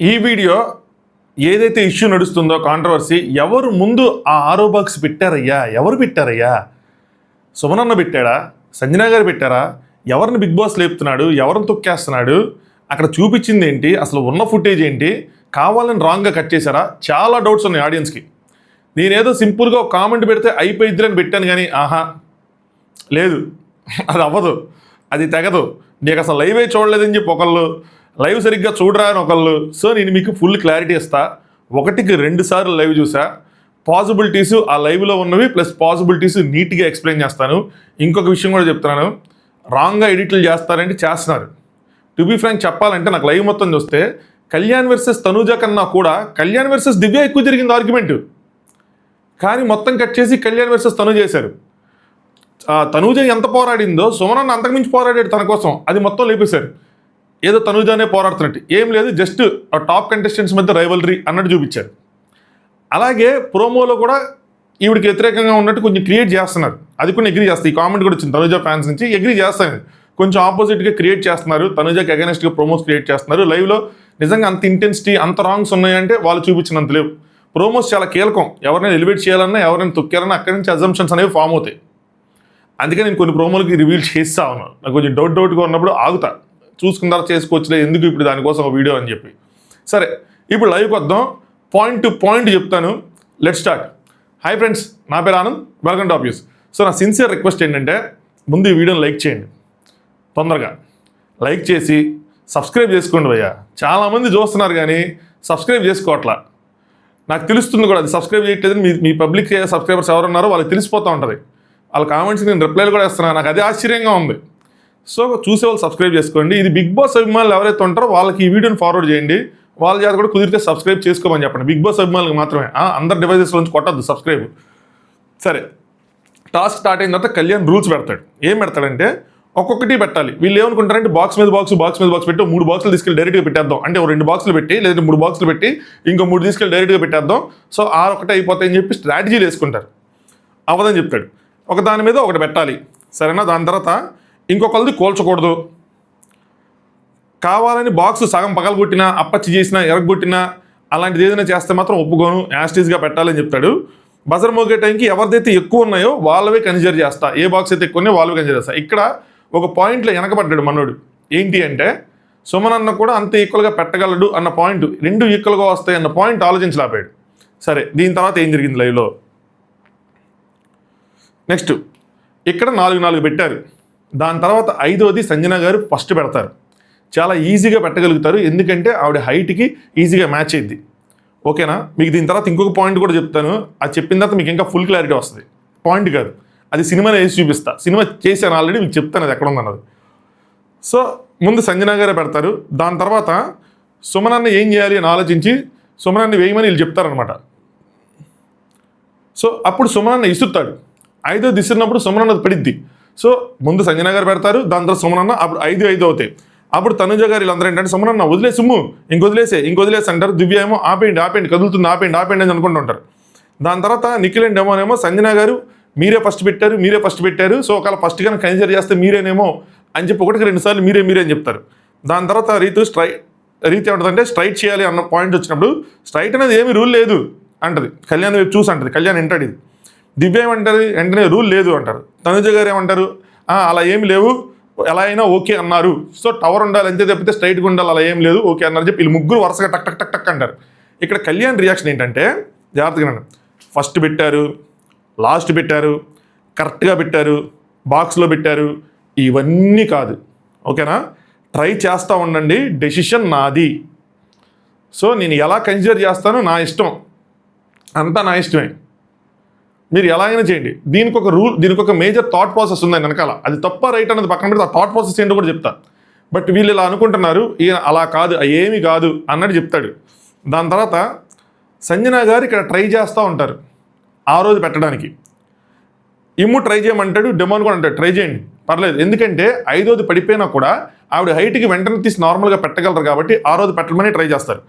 ఈ వీడియో ఏదైతే ఇష్యూ నడుస్తుందో కాంట్రవర్సీ, ఎవరు ముందు ఆ ఆరో బాక్స్ పెట్టారయ్యా? ఎవరు పెట్టారయ్యా? సుమనన్న పెట్టాడా? సంజన గారు పెట్టారా? ఎవరిని బిగ్ బాస్ లేపుతున్నాడు? ఎవరిని తొక్కేస్తున్నాడు? అక్కడ చూపించింది ఏంటి? అసలు ఉన్న ఫుటేజ్ ఏంటి? కావాలని రాంగ్గా కట్ చేశారా? చాలా డౌట్స్ ఉన్నాయి ఆడియన్స్కి. నేనేదో సింపుల్గా ఒక కామెంట్ పెడితే అయిపోయిద్ది అని పెట్టాను కానీ లేదు, అది అవ్వదు, అది తెగదు. నీకు అసలు లైవే చూడలేదని చెప్పి ఒకళ్ళు, లైవ్ సరిగ్గా చూడరా అని ఒకళ్ళు. సో నేను మీకు ఫుల్ క్లారిటీ ఇస్తా. 1కి 2 సార్లు లైవ్ చూసా. పాసిబిలిటీస్ ఆ లైవ్లో ఉన్నవి ప్లస్ పాసిబిలిటీస్ నీట్గా ఎక్స్ప్లెయిన్ చేస్తాను. ఇంకొక విషయం కూడా చెప్తున్నాను, రాంగ్గా ఎడిట్లు చేస్తారంటే చేస్తున్నారు. టు బీ ఫ్రాంక్ చెప్పాలంటే నాకు లైవ్ మొత్తం చూస్తే కళ్యాణ్ వర్సెస్ తనూజ కన్నా కూడా కళ్యాణ్ వర్సెస్ దివ్య ఎక్కువ జరిగింది ఆర్గ్యుమెంట్. కానీ మొత్తం కట్ చేసి కళ్యాణ్ వర్సెస్ తనూజ చేశారు. తనూజ ఎంత పోరాడిందో సుమనన్న అంతకుమించి పోరాడాడు తన కోసం, అది మొత్తం లేపేశారు. ఏదో తనూజనే పోరాడుతున్నట్టు ఏం లేదు, జస్ట్ టాప్ కంటెస్టెంట్స్ మధ్య రైవలరీ అన్నట్టు చూపించారు. అలాగే ప్రోమోలో కూడా ఈవిడికి వ్యతిరేకంగా ఉన్నట్టు కొంచెం క్రియేట్ చేస్తున్నారు. అది కూడా ఎగ్రీ చేస్తారు. ఈ కామెంట్ కూడా వచ్చింది తనూజ ఫ్యాన్స్ నుంచి, ఎగ్రీ చేస్తాను. కొంచెం ఆపోజిట్గా క్రియేట్ చేస్తున్నారు, తనూజకి అగైనెస్ట్గా ప్రోమోస్ క్రియేట్ చేస్తున్నారు. లైవ్లో నిజంగా అంత ఇంటెన్సిటీ, అంత రాంగ్స్ ఉన్నాయంటే వాళ్ళు చూపించినంత లేవు. ప్రోమోస్ చాలా కీలకం. ఎవరైనా ఎలివేట్ చేయాలన్నా, ఎవరైనా తొక్కాలన్నా అక్కడి నుంచి అజంప్షన్స్ అనేవి ఫామ్ అవుతాయి. అందుకే నేను కొన్ని ప్రోమోలకి రివీల్ చేస్తా ఉన్నాను. నాకు కొంచెం డౌట్గా ఉన్నప్పుడు ఆగుతా, చూసుకున్న తర్వాత చేసుకోవచ్చులే, ఎందుకు ఇప్పుడు దానికోసం ఒక వీడియో అని చెప్పి. సరే, ఇప్పుడు లైవ్కి వద్దాం. పాయింట్ టు పాయింట్ చెప్తాను. Let start. హాయ్ ఫ్రెండ్స్, నా పేరు Anand, welcome to obvious. So నా సిన్సియర్ రిక్వెస్ట్ ఏంటంటే, ముందు ఈ వీడియోని లైక్ చేయండి, తొందరగా లైక్ చేసి సబ్స్క్రైబ్ చేసుకోండి భయ్యా. చాలామంది చూస్తున్నారు కానీ సబ్స్క్రైబ్ చేసుకోవట్లా. నాకు తెలుస్తుంది కూడా, అది సబ్స్క్రైబ్ చేయట్లేదని. మీ పబ్లిక్ సబ్స్క్రైబర్స్ ఎవరున్నారో వాళ్ళకి తెలిసిపోతూ ఉంటుంది. వాళ్ళ కామెంట్స్ నేను రిప్లైలు కూడా ఇస్తున్నాను. నాకు అది ఆశ్చర్యంగా ఉంది. సో చూసే వాళ్ళు సబ్స్క్రైబ్ చేసుకోండి. ఇది బిగ్ బాస్ అభిమానులు ఎవరైతే ఉంటారో వాళ్ళకి ఈ వీడియోని ఫార్వర్డ్ చేయండి. వాళ్ళ చేత కూడా కుదిరితే సబ్స్క్రైబ్ చేసుకోమని చెప్పండి. బిగ్ బాస్ అభిమానులకు మాత్రమే, అందరి డివైజెస్ నుంచి కొట్టద్దు సబ్స్క్రైబ్. సరే, టాస్క్ స్టార్ట్ అయిన తర్వాత కళ్యాణ్ రూల్స్ పెడతాడు. ఏం పెడతాడంటే, ఒక్కొక్కటి పెట్టాలి. వీళ్ళు ఏమనుకుంటారంటే బాక్స్ మీద బాక్స్ పెట్టి 3 బాక్సులు తీసుకెళ్ళి డైరెక్ట్గా పెట్టేద్దాం. అంటే 2 బాక్సులు పెట్టి, లేదంటే 3 బాక్సులు పెట్టి ఇంకో 3 తీసుకెళ్ళి డైరెక్ట్గా పెట్టేద్దాం. సో ఒకటే అయిపోతాయని చెప్పి స్ట్రాటజీలు వేసుకుంటారు. అవదని చెప్తాడు. ఒక దాని మీద ఒకటి పెట్టాలి, సరేనా? దాని తర్వాత ఇంకొకరిది కోల్చకూడదు. కావాలని బాక్స్ సగం పగలగొట్టినా, అప్పచ్చి చేసినా, ఎరగొట్టినా, అలాంటిది ఏదైనా చేస్తే మాత్రం ఒప్పుకోను, యాస్టీస్గా పెట్టాలని చెప్తాడు. బజర్ మోగే టైంకి ఎవరిదైతే ఎక్కువ ఉన్నాయో వాళ్ళవే కన్సిడర్ చేస్తా. ఏ బాక్స్ అయితే ఎక్కువ ఉన్నాయో వాళ్ళవే కన్సిడర్ చేస్తా. ఇక్కడ ఒక పాయింట్లో వెనకబడ్డాడు మనోడు. ఏంటి అంటే, సుమనన్న కూడా అంత ఈక్వల్గా పెట్టగలడు అన్న పాయింట్, 2 ఈక్వల్గా వస్తాయి అన్న పాయింట్ ఆలోచించలేపాడు. సరే, దీని తర్వాత ఏం జరిగింది లైవ్లో? నెక్స్ట్ ఇక్కడ 4 పెట్టారు. దాని తర్వాత 5వది సంజన గారు ఫస్ట్ పెడతారు. చాలా ఈజీగా పెట్టగలుగుతారు, ఎందుకంటే ఆవిడ హైట్కి ఈజీగా మ్యాచ్ అయ్యిద్ది. ఓకేనా? మీకు దీని తర్వాత ఇంకొక పాయింట్ కూడా చెప్తాను. అది చెప్పిన తర్వాత మీకు ఇంకా ఫుల్ క్లారిటీ వస్తుంది. పాయింట్ కాదు, అది సినిమాలో వేసి చూపిస్తా. సినిమా చేశాను ఆల్రెడీ, మీకు చెప్తాను అది ఎక్కడ ఉందన్నది. సో ముందు సంజన గారే పెడతారు. దాని తర్వాత సుమనన్న ఏం చేయాలి అని ఆలోచించి సుమనన్న వేయమని వీళ్ళు చెప్తారనమాట. సో అప్పుడు సుమనన్న ఇసురుతాడు. 5వ ఇస్తున్నప్పుడు సుమనన్నది పడిద్ది. సో ముందు సంజన గారు పెడతారు, దాని తర్వాత సుమనన్న, అప్పుడు 5 అవుతాయి. అప్పుడు తనుజ గారు వీళ్ళందరూ ఏంటంటే, సుమనన్న వదిలేసుమ్ము, ఇంకొదిలేసి అంటారు. దివ్య ఏమో ఆపేయండి, కదులుతుంది, ఆపేయండి అని అనుకుంటూ ఉంటారు. దాని తర్వాత నిఖిల్ అండ్ డెమోనేమో సంజన గారు మీరే ఫస్ట్ పెట్టారు, సో ఒకవేళ ఫస్ట్ కానీ కన్సిడర్ చేస్తే మీరేనేమో అని చెప్పి 1కి 2 సార్లు మీరే అని చెప్తారు. దాని తర్వాత రీతి ఏమంటుందంటే, స్ట్రైట్ చేయాలి అన్న పాయింట్ వచ్చినప్పుడు, స్ట్రైట్ అనేది ఏమి రూల్ లేదు అంటది. కళ్యాణ్ వైపు చూసి అంటది. కళ్యాణ్ వింటాడు ఇది. దివ్య ఏమంటారు, వెంటనే రూల్ లేదు అంటారు. తనుజ గారు ఏమంటారు, అలా ఏమి లేవు, ఎలా అయినా ఓకే అన్నారు. సో టవర్ ఉండాలి అంతే తప్పితే స్ట్రైట్గా ఉండాలి, అలా ఏం లేదు, ఓకే అన్నారు చెప్పి వీళ్ళు ముగ్గురు వరుసగా టక్ టక్ టక్ టక్ అంటారు. ఇక్కడ కళ్యాణ్ రియాక్షన్ ఏంటంటే, జాగ్రత్తగా ఫస్ట్ పెట్టారు, లాస్ట్ పెట్టారు, కరెక్ట్గా పెట్టారు, బాక్స్లో పెట్టారు, ఇవన్నీ కాదు. ఓకేనా? ట్రై చేస్తూ ఉండండి, డెసిషన్ నాది. సో నేను ఎలా కన్సిడర్ చేస్తానో నా ఇష్టం, అంతా నా ఇష్టమే. మీరు ఎలా అయినా చేయండి. దీనికి ఒక రూల్, దీనికి ఒక మేజర్ థాట్ ప్రాసెస్ ఉంది వెనకాల. అది తప్ప రైట్ అనేది పక్కన పెడితే ఆ థాట్ ప్రాసెస్ ఏంటో కూడా చెప్తా. బట్ వీళ్ళు ఇలా అనుకుంటున్నారు, ఈయన అలా కాదు, ఏమీ కాదు అన్నట్టు చెప్తాడు. దాని తర్వాత సంజన గారు ఇక్కడ ట్రై చేస్తూ ఉంటారు ఆ రోజు పెట్టడానికి. ట్రై చేయమంటాడు, డెమోన్ కూడా అంటాడు ట్రై చేయండి పర్లేదు, ఎందుకంటే 5వది పడిపోయినా కూడా ఆవిడ హైట్కి వెంటనే తీసి నార్మల్గా పెట్టగలరు కాబట్టి ఆ రోజు పెట్టమని ట్రై చేస్తారు.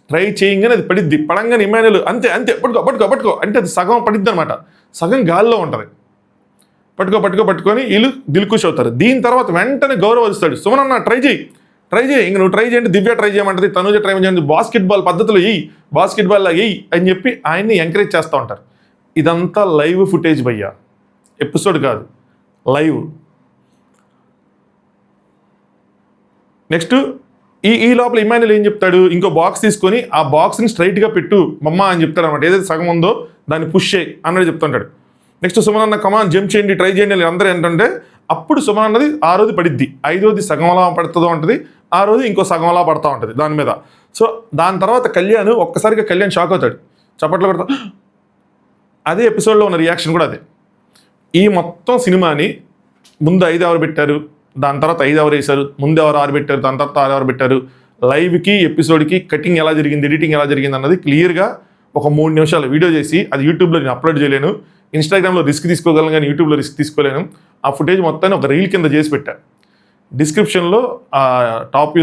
ట్రై చేయగానే అది పడిద్ది. పడంగానే ఇమాన్యుల్ అంతే పట్టుకో అంటే అది సగం పడిద్ది అనమాట, సగం గాల్లో ఉంటుంది. పట్టుకొని వీళ్ళు దిల్కుష్ అవుతారు. దీని తర్వాత వెంటనే గౌరవ్ ఇస్తాడు, సుమనన్న ట్రై చేయి, ట్రై చేయి, ఇంక నువ్వు ట్రై చేయండి, దివ్య ట్రై చేయమంటది, తనుజ ట్రై చేయండి, బాస్కెట్బాల్ పద్ధతిలో బాస్కెట్బాల్ అని చెప్పి ఆయన్ని ఎంకరేజ్ చేస్తూ ఉంటారు. ఇదంతా లైవ్ ఫుటేజ్ భయ్యా, ఎపిసోడ్ కాదు, లైవ్. నెక్స్ట్ ఈ లోపల ఇమాన్యుల్ ఏం చెప్తాడు, ఇంకో బాక్స్ తీసుకొని ఆ బాక్స్ని స్ట్రైట్గా పెట్టు మమ్మ అని చెప్తాడు అనమాట. ఏదైతే సగం ఉందో దాన్ని పుష్ చేయి అన్నది చెప్తుంటాడు. నెక్స్ట్ సుమన్ అన్న కమాన్ జంప్ చేయండి, ట్రై చేయండి అందరూ ఏంటంటే, అప్పుడు సుమన్ అన్నది 6ది పడిద్ది, 5వది సగం అలా పడుతుందో ఉంటుంది, 6వది ఇంకో సగం అలా పడతా ఉంటుంది దాని మీద. సో దాని తర్వాత కళ్యాణ్ ఒక్కసారిగా షాక్ అవుతాడు, చప్పట్లు కొడతా. అదే ఎపిసోడ్లో ఉన్న రియాక్షన్ కూడా అదే. ఈ మొత్తం సినిమాని ముందు 5 ఎవరు పెట్టారు, దాని తర్వాత 5 ఎవరు వేశారు, ముందు ఎవరు 6 పెట్టారు, దాని తర్వాత 6 ఎవరు పెట్టారు, లైవ్కి ఎపిసోడ్కి కటింగ్ ఎలా జరిగింది, ఎడిటింగ్ ఎలా జరిగింది అన్నది క్లియర్గా ఒక 3 నిమిషాల వీడియో చేసి అది యూట్యూబ్లో నేను అప్లోడ్ చేయలేను, ఇన్స్టాగ్రామ్లో రిస్క్ తీసుకోగలను కానీ యూట్యూబ్లో రిస్క్ తీసుకోలేను. ఆ ఫుటేజ్ మొత్తాన్ని ఒక రీల్ కింద చేసి పెట్టాను. డిస్క్రిప్షన్లో టాప్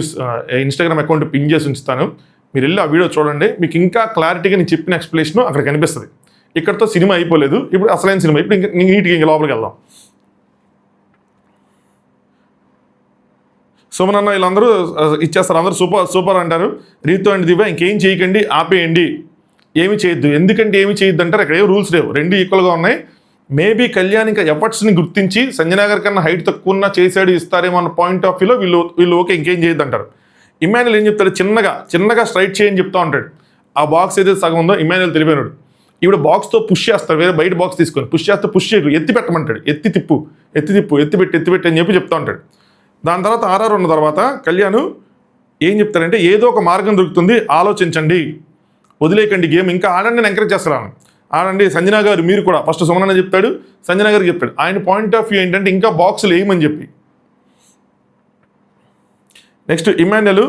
ఇన్స్టాగ్రామ్ అకౌంట్ పిన్ చేసి ఉంచుతాను, మీరు వెళ్ళి ఆ వీడియో చూడండి. మీకు ఇంకా క్లారిటీగా నేను చెప్పిన ఎక్స్ప్లెనేషన్ అక్కడ కనిపిస్తుంది. ఇక్కడతో సినిమా అయిపోలేదు, ఇప్పుడు అసలైన సినిమా. ఇప్పుడు ఇంకా నీట్గా ఇంకా లోపలికి వెళ్దాం. సుమన్ అన్న వీళ్ళందరూ ఇచ్చేస్తారు, అందరూ సూపర్ సూపర్ అంటారు. రీతు అండ్ దివ్య ఇంకేం చేయకండి, ఆపేయండి, ఏమి చేయొద్దు. ఎందుకంటే ఏమి చేయొద్దు అంటారు, అక్కడ ఏం రూల్స్ లేవు, 2 ఈక్వల్గా ఉన్నాయి. మేబీ కళ్యాణ్ ఇంకా ఎఫర్ట్స్ని గుర్తించి సంజనా గారి కన్నా హైట్ తక్కువ చేసాడు ఇస్తారేమో అన్న పాయింట్ ఆఫ్ వ్యూలో వీళ్ళు ఓకే ఇంకేం చేయొద్దు అంటారు. ఇమాన్యుల్ ఏం చెప్తాడు, చిన్నగా స్ట్రైట్ చేయని చెప్తా ఉంటాడు. ఆ బాక్స్ ఏదైతే సగం ఉందో ఇమాన్యుల్ తెలిపోయినాడు. ఇప్పుడు బాక్స్తో పుష్ చేస్తారు, వేరే బయట బాక్స్ తీసుకొని పుష్ చేస్తే పుష్ చేయకు, ఎత్తి పెట్టమంటాడు, ఎత్తి తిప్పు ఎత్తిపెట్టి అని చెప్పి చెప్తా ఉంటాడు. దాని తర్వాత ఆర్ఆర్ ఉన్న తర్వాత కళ్యాణ్ ఏం చెప్తారంటే, ఏదో ఒక మార్గం దొరుకుతుంది, ఆలోచించండి, వదిలేకండి గేమ్, ఇంకా ఆడండి, నేను ఎంకరేజ్ చేస్తున్నాను, ఆడండి. సంజనా గారు మీరు కూడా ఫస్ట్ సుమన్ అన్న చెప్తాడు, సంజనా గారికి చెప్తాడు. ఆయన పాయింట్ ఆఫ్ వ్యూ ఏంటంటే ఇంకా బాక్సులు వేయమని చెప్పి. నెక్స్ట్ ఇమాన్యుల్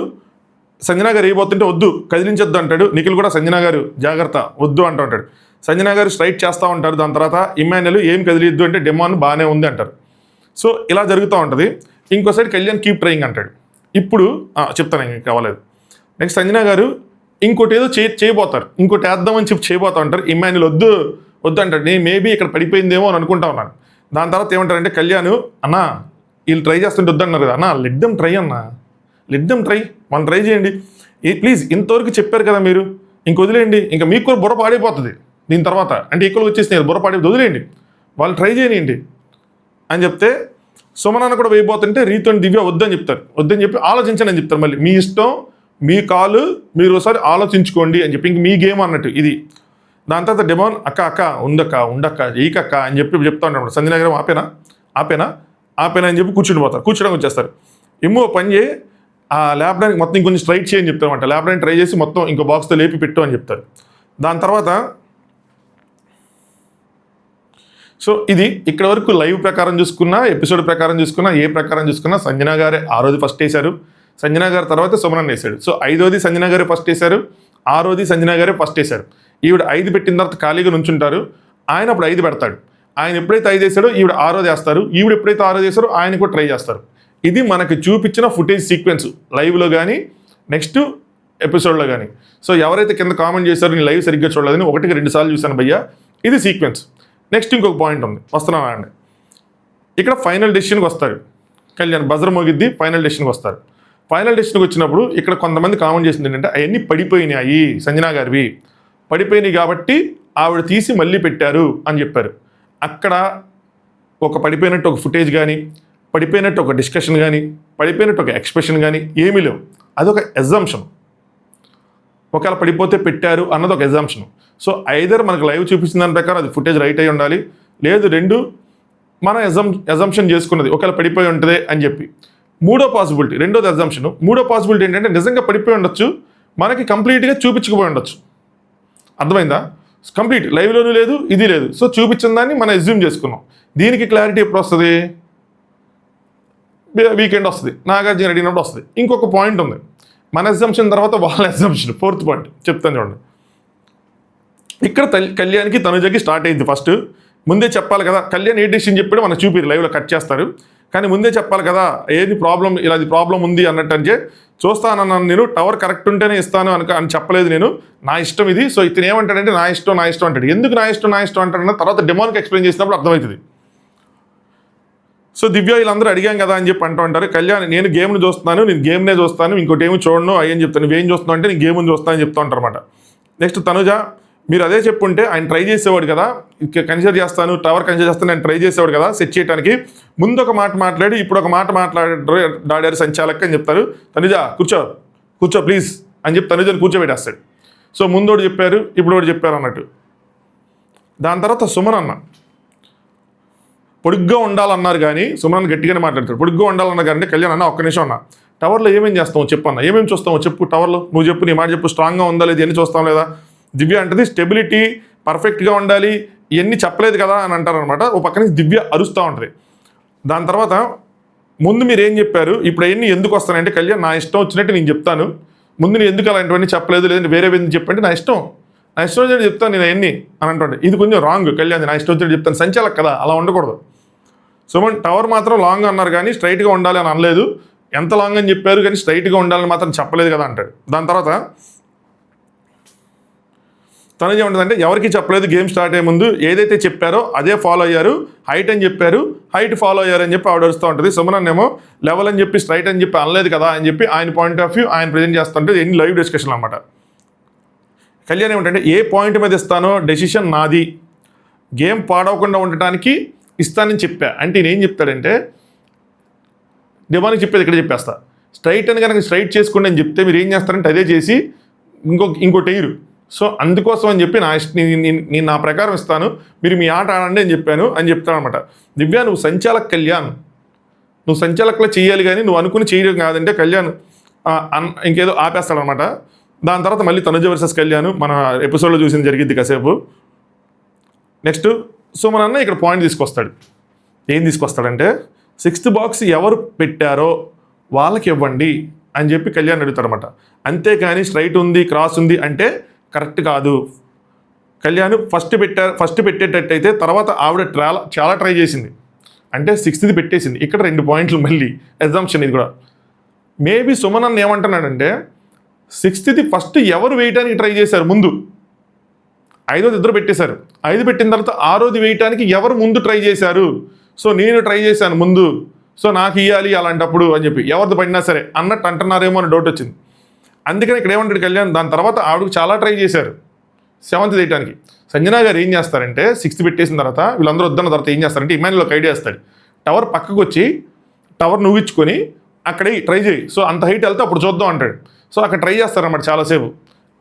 సంజనా గారు వేయబోతుంటే వద్దు, కదిలించొద్దు అంటాడు. నిఖిల్ కూడా సంజనా గారు జాగ్రత్త వద్దు అంటూ ఉంటాడు. సంజనా గారు స్ట్రైట్ చేస్తూ ఉంటారు. దాని తర్వాత ఇమాన్యుల్ ఏం కదిలిద్దు అంటే డెమాన్ బాగానే ఉంది అంటారు. సో ఇలా జరుగుతూ ఉంటుంది. ఇంకో సైడ్ కళ్యాణ్ కీప్ ట్రయింగ్ అంటాడు. ఇప్పుడు చెప్తాను, ఇంక కావలేదు. నెక్స్ట్ సంజనా గారు ఇంకోటి ఏదో చేయబోతారు, ఇంకోటి వేద్దామని చెప్పి చేయబోతా ఉంటారు. ఇమాన్యుల్ వద్దు అంటాడు. నేను మేబీ ఇక్కడ పడిపోయిందేమో అని అనుకుంటా ఉన్నాను. దాని తర్వాత ఏమంటారంటే కళ్యాణ్, అన్నా వీళ్ళు ట్రై చేస్తుంటే వద్దన్నారు కదా అన్నా, లెట్ దెమ్ ట్రై అన్నా, మనం ట్రై చేయండి ప్లీజ్, ఇంతవరకు చెప్పారు కదా మీరు, ఇంక వదిలేయండి, ఇంకా మీకు కూడా బుర్ర పాడైపోతుంది దీని తర్వాత, అంటే ఈక్వల్గా వచ్చేసినాయి బుర్ర పాడి, వదిలేయండి, వాళ్ళు ట్రై చేయనియండి అని చెప్తే, సుమనాన్న కూడా వేయబోతుంటే రీతు అండ్ దివ్య వద్దని చెప్తారు. వద్దని చెప్పి ఆలోచించండి అని చెప్తారు. మళ్ళీ మీ ఇష్టం, మీ కాలు, మీరు ఒకసారి ఆలోచించుకోండి అని చెప్పి ఇంక మీ గేమ్ అన్నట్టు ఇది. దాని తర్వాత డెమాన్ అక్క ఉండక్క ఏకక్క అని చెప్పి చెప్తా ఉంటాడు. సంజనా గారు ఆపేనా అని చెప్పి కూర్చోడానికి వచ్చేస్తారు. ఏమో పని చేయి, ఆ ల్యాబ్డానికి మొత్తం ఇంకొంచెం స్ట్రైట్ చేయని చెప్తారన్నమాట. ల్యాబ్డానికి ట్రై చేసి మొత్తం ఇంకో బాక్స్తో లేపి పెట్టు అని చెప్తారు. దాని తర్వాత సో ఇది ఇక్కడ వరకు లైవ్ ప్రకారం చూసుకున్నా, ఎపిసోడ్ ప్రకారం చూసుకున్నా, ఏ ప్రకారం చూసుకున్నా సంజనా గారే 6వది ఫస్ట్ వేశారు. సంజనా గారి తర్వాత సుమనన్ వేశాడు. సో 5వది సంజనా గారే ఫస్ట్ వేశారు, 6వది సంజనా గారే ఫస్ట్ వేశారు. ఈవిడ 5 పెట్టిన తర్వాత ఖాళీగా నుంచుంటారు. ఆయన అప్పుడు 5 పెడతాడు. ఆయన ఎప్పుడైతే 5 వేసాడో ఈవిడ 6వది వేస్తారు. ఈవిడ ఎప్పుడైతే 6వది వేసారో ఆయన కూడా ట్రై చేస్తారు. ఇది మనకి చూపించిన ఫుటేజ్ సీక్వెన్స్ లైవ్లో కానీ నెక్స్ట్ ఎపిసోడ్లో కానీ. సో ఎవరైతే కింద కామెంట్ చేశారో నేను లైవ్ సరిగ్గా చూడలేదని 1-2 సార్లు చూశాను భయ్యా, ఇది సీక్వెన్స్. నెక్స్ట్ ఇంకొక పాయింట్ ఉంది, వస్తున్నాను అండి. ఇక్కడ ఫైనల్ డెసిషన్కి వస్తారు కళ్యాణ్, బజర్ మోగిద్ది, ఫైనల్ డెసిషన్కి వస్తారు. ఫైనల్ డెసిషన్కి వచ్చినప్పుడు ఇక్కడ కొంతమంది కామెంట్ చేసింది ఏంటంటే, అవన్నీ పడిపోయినాయి, సంజనా గారివి పడిపోయినాయి కాబట్టి ఆవిడ తీసి మళ్ళీ పెట్టారు అని చెప్పారు. అక్కడ ఒక పడిపోయినట్టు ఒక ఫుటేజ్ కానీ, పడిపోయినట్టు ఒక డిస్కషన్ కానీ, పడిపోయినట్టు ఒక ఎక్స్ప్రెషన్ కానీ ఏమీ లేవు. అదొక ఎగ్జాంప్షన్. ఒకవేళ పడిపోతే పెట్టారు అన్నది ఒక ఎగ్జాంప్షన్. సో ఐదర్ మనకు లైవ్ చూపించిన దాని ప్రకారం అది ఫుటేజ్ రైట్ అయి ఉండాలి, లేదు 2 మన ఎగ్జాంప్షన్ చేసుకున్నది ఒకవేళ పడిపోయి ఉంటుంది అని చెప్పి. రెండోది ఎగ్జాంప్షన్. మూడో పాసిబిలిటీ ఏంటంటే నిజంగా పడిపోయి ఉండొచ్చు, మనకి కంప్లీట్గా చూపించకపోయి ఉండొచ్చు. అర్థమైందా? కంప్లీట్ లైవ్లోనూ లేదు, ఇది లేదు. సో చూపించిన దాన్ని మనం అజ్యూమ్ చేసుకున్నాం. దీనికి క్లారిటీ ఎప్పుడు వస్తుంది? వీకెండ్ వస్తుంది, నాగార్జున అడిగినప్పుడు వస్తుంది. ఇంకొక పాయింట్ ఉంది, మన ఎగ్జాంప్షన్ తర్వాత వాళ్ళ ఎగ్జాంప్షన్. 4th పాయింట్ చెప్తాను చూడండి. ఇక్కడ కళ్యాణ్కి తనుజకి స్టార్ట్ అయింది. ఫస్ట్ ముందే చెప్పాలి కదా, కళ్యాణ్ ఏ డెసిషన్ చెప్పాడో మనకు చూపిరు, లైవ్లో కట్ చేస్తారు. కానీ ముందే చెప్పాలి కదా ఏది ప్రాబ్లం, ఇలా ప్రాబ్లం ఉంది అన్నట్టు. అంటే చూస్తానన్నాను నేను, టవర్ కరెక్ట్ ఉంటేనే ఇస్తాను అని చెప్పలేదు నేను, నా ఇష్టం ఇది. సో ఇతను ఏమంటాడంటే నా ఇష్టం అంటాడు. ఎందుకు నా ఇష్టం అంటాడన్న తర్వాత డెమోన్కి ఎక్స్ప్లెయిన్ చేసినప్పుడు అర్థమవుతుంది. సో దివ్య వీళ్ళందరూ అడిగాం కదా అని చెప్పి అంటూ ఉంటారు. కళ్యాణ్ నేను గేమ్ని చూస్తున్నాను, నేను గేమ్నే చూస్తాను, ఇంకోటి ఏమి చూడను అయ్యని చెప్తాను. నువ్వేం చూస్తున్నావు అంటే నేను గేమ్ని చూస్తాను అని చెప్తూ ఉంటారు అనమాట. నెక్స్ట్ తనుజ, మీరు అదే చెప్పుంటే ఆయన ట్రై చేసేవాడు కదా, కన్సిడర్ చేస్తాను, టవర్ కన్సిడర్ చేస్తాను, నేను ట్రై చేసేవాడు కదా సెట్ చేయడానికి. ముందు ఒక మాట మాట్లాడి ఇప్పుడు ఒక మాట మాట్లాడారు సంచాలక్ అని చెప్తారు. తనుజ కూర్చో ప్లీజ్ అని చెప్పి తనుజని కూర్చోబెట్టేస్తాడు. సో ముందోడు చెప్పారు, ఇప్పుడు ఒకటి చెప్పారు అన్నట్టు. దాని తర్వాత సుమన్ అన్న పొడుగ్గా ఉండాలన్నారు కానీ సుమన్ గట్టిగానే మాట్లాడతాడు. పొడుగ్గా ఉండాలన్నారు కానీ కళ్యాణ్ అన్న ఒక్క నిమిషం అన్న, టవర్లో ఏమేం చేస్తావు చెప్పు అన్న, ఏమేమి చూస్తావు చెప్పు, టవర్లో నువ్వు చెప్పు, నీ మాట చెప్పు, స్ట్రాంగ్గా ఉందా లేదు ఇవన్నీ చూస్తాం లేదా. దివ్య అంటది స్టెబిలిటీ పర్ఫెక్ట్గా ఉండాలి, ఇవన్నీ చెప్పలేదు కదా అని అంటారనమాట. ఓ పక్క నుంచి దివ్య అరుస్తూ ఉంటుంది. దాని తర్వాత ముందు మీరు ఏం చెప్పారు, ఇప్పుడు అవన్నీ ఎందుకు వస్తానంటే కళ్యాణ్ నా ఇష్టం వచ్చినట్టు నేను చెప్తాను, ముందు నేను ఎందుకు అలాంటివన్నీ చెప్పలేదు, లేదంటే వేరే ఎందుకు చెప్పంటే నా ఇష్టం వచ్చినట్టు చెప్తాను నేను అవన్నీ అని అంటుండే. ఇది కొంచెం రాంగ్. కళ్యాణ్ నా ఇష్టం వచ్చినట్టు చెప్తాను, సంచాలక్ కదా, అలా ఉండకూడదు. సుమన్ టవర్ మాత్రం లాంగ్ అన్నారు కానీ స్ట్రైట్గా ఉండాలి అని అనలేదు, ఎంత లాంగ్ అని చెప్పారు కానీ స్ట్రైట్గా ఉండాలని మాత్రం చెప్పలేదు కదా అంటాడు. దాని తర్వాత తనుజ ఏమంటుందంటే ఎవరికి చెప్పలేదు, గేమ్ స్టార్ట్ అయ్యే ముందు ఏదైతే చెప్పారో అదే ఫాలో అయ్యారు, హైట్ అని చెప్పారు, హైట్ ఫాలో అయ్యారు అని చెప్పి ఆవిడ వస్తూ ఉంటుంది. సుమన్ ఏమో లెవెల్ అని చెప్పి స్ట్రైట్ అని చెప్పి అనలేదు కదా అని చెప్పి ఆయన పాయింట్ ఆఫ్ వ్యూ ఆయన ప్రజెంట్ చేస్తుంటే ఎన్ని లైవ్ డిస్కషన్ అనమాట. కళ్యాణ్ ఏమిటంటే ఏ పాయింట్ మీద ఇస్తానో డెసిషన్ నాది, గేమ్ పాడవకుండా ఉండటానికి ఇస్తానని చెప్పా అంటే ఈయన ఏం చెప్తాడంటే డిమానికి చెప్పేది ఇక్కడ చెప్పేస్తా, స్ట్రైట్ అని కనుక స్ట్రైట్ చేసుకోండి అని చెప్తే మీరు ఏం చేస్తారంటే అదే చేసి ఇంకోటి ఎయిరు. సో అందుకోసం అని చెప్పి నేను నా ప్రకారం ఇస్తాను, మీరు మీ ఆట ఆడండి అని చెప్పాను అని చెప్తానమాట. దివ్య నువ్వు సంచాలక్ కళ్యాణ్, నువ్వు సంచాలకులా చేయాలి కానీ నువ్వు అనుకుని చేయడం కాదంటే కళ్యాణ్ ఇంకేదో ఆపేస్తాడనమాట. దాని తర్వాత మళ్ళీ తనుజ వర్సెస్ కళ్యాణ్ మన ఎపిసోడ్లో చూసింది జరిగిద్ది కాసేపు. నెక్స్ట్ సుమన్ అన్న ఇక్కడ పాయింట్ తీసుకొస్తాడు. ఏం తీసుకొస్తాడంటే 6th బాక్స్ ఎవరు పెట్టారో వాళ్ళకి ఇవ్వండి అని చెప్పి కళ్యాణ్ అడుగుతాడనమాట. అంతేకాని స్ట్రైట్ ఉంది క్రాస్ ఉంది అంటే కరెక్ట్ కాదు. కళ్యాణ్ ఫస్ట్ పెట్టేటట్టయితే తర్వాత ఆవిడ చాలా ట్రై చేసింది అంటే 6th పెట్టేసింది. ఇక్కడ 2 పాయింట్లు మళ్ళీ ఎగ్జామ్షన్ ఇది కూడా. మేబీ సుమన్ అన్న ఏమంటున్నాడంటే 6th ఫస్ట్ ఎవరు వేయటానికి ట్రై చేశారు ముందు, 5వది ఇద్దరు పెట్టేశారు, 5 పెట్టిన తర్వాత 6వది వేయటానికి ఎవరు ముందు ట్రై చేశారు, సో నేను ట్రై చేశాను ముందు, సో నాకు ఇవ్వాలి అలాంటప్పుడు అని చెప్పి ఎవరిది పడినా సరే అన్నట్టు అంటున్నారేమో అని డౌట్ వచ్చింది. అందుకని ఇక్కడ ఏమంటాడు కళ్యాణ్, దాని తర్వాత ఆవిడకి చాలా ట్రై చేశారు 7th వేయటానికి. సంజన గారు ఏం చేస్తారంటే 6th పెట్టేసిన తర్వాత వీళ్ళందరూ వద్దన్న తర్వాత ఏం చేస్తారంటే ఇమాన్యుల్ ఒక ఐడియా ఇస్తాడు, టవర్ పక్కకు వచ్చి టవర్ నువ్వించుకొని అక్కడ ట్రై చేయి, సో అంత హైట్ వెళ్తే అప్పుడు చూద్దాం అంటాడు. సో అక్కడ ట్రై చేస్తారన్నమాట చాలాసేపు,